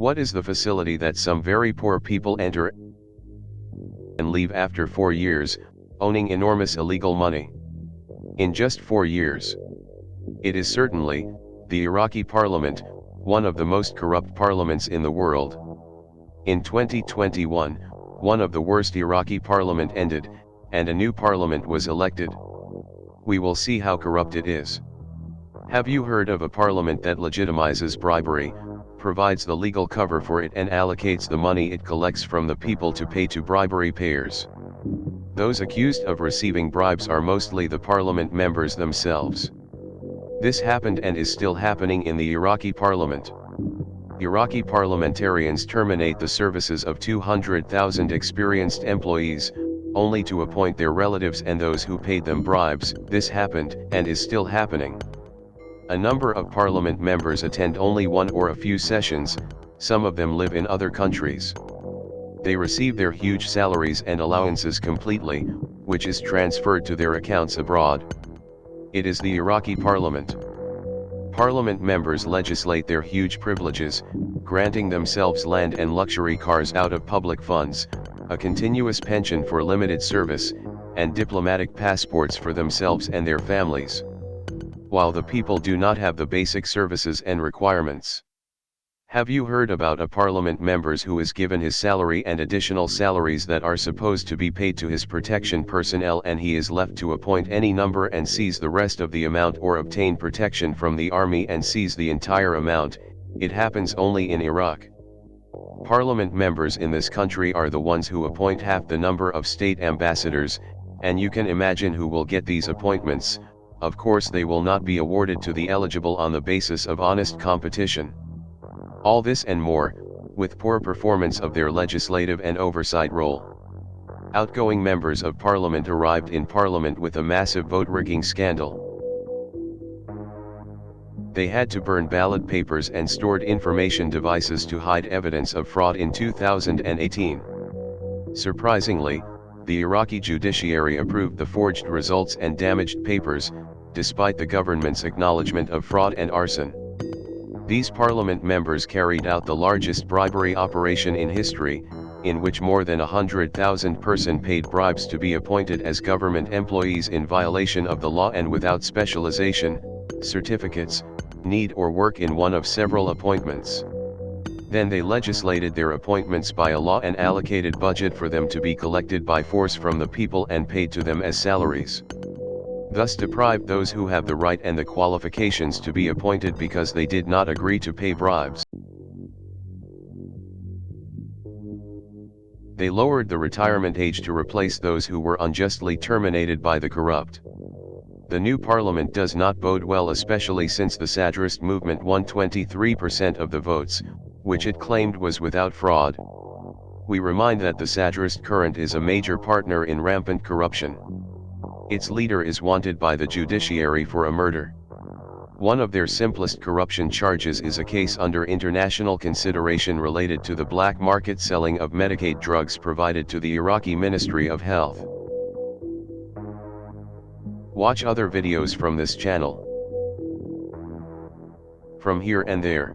What is the facility that some very poor people enter and leave after 4 years, owning enormous illegal money? In just 4 years. It is certainly the Iraqi parliament, one of the most corrupt parliaments in the world. In 2021, one of the worst Iraqi parliament ended, and a new parliament was elected. We will see how corrupt it is. Have you heard of a parliament that legitimizes bribery, provides the legal cover for it and allocates the money it collects from the people to pay to bribery payers? Those accused of receiving bribes are mostly the parliament members themselves. This happened and is still happening in the Iraqi parliament. Iraqi parliamentarians terminate the services of 200,000 experienced employees, only to appoint their relatives and those who paid them bribes. This happened and is still happening. A number of parliament members attend only one or a few sessions, some of them live in other countries. They receive their huge salaries and allowances completely, which is transferred to their accounts abroad. It is the Iraqi parliament. Parliament members legislate their huge privileges, granting themselves land and luxury cars out of public funds, a continuous pension for limited service, and diplomatic passports for themselves and their families, while the people do not have the basic services and requirements. Have you heard about a parliament member who is given his salary and additional salaries that are supposed to be paid to his protection personnel, and he is left to appoint any number and seize the rest of the amount, or obtain protection from the army and seize the entire amount? It happens only in Iraq. Parliament members in this country are the ones who appoint half the number of state ambassadors, and you can imagine who will get these appointments. Of course, they will not be awarded to the eligible on the basis of honest competition. All this and more, with poor performance of their legislative and oversight role. Outgoing members of parliament arrived in parliament with a massive vote-rigging scandal. They had to burn ballot papers and stored information devices to hide evidence of fraud in 2018. Surprisingly, the Iraqi judiciary approved the forged results and damaged papers, despite the government's acknowledgement of fraud and arson. These parliament members carried out the largest bribery operation in history, in which more than 100,000 persons paid bribes to be appointed as government employees in violation of the law and without specialization, certificates, need or work in one of several appointments. Then they legislated their appointments by a law and allocated budget for them to be collected by force from the people and paid to them as salaries. Thus deprived those who have the right and the qualifications to be appointed because they did not agree to pay bribes. They lowered the retirement age to replace those who were unjustly terminated by the corrupt. The new parliament does not bode well, especially since the Sadrist movement won 23% of the votes, which it claimed was without fraud. We remind that the Sadrist current is a major partner in rampant corruption. Its leader is wanted by the judiciary for a murder. One of their simplest corruption charges is a case under international consideration related to the black market selling of Medicaid drugs provided to the Iraqi Ministry of Health. Watch other videos from this channel. From here and there.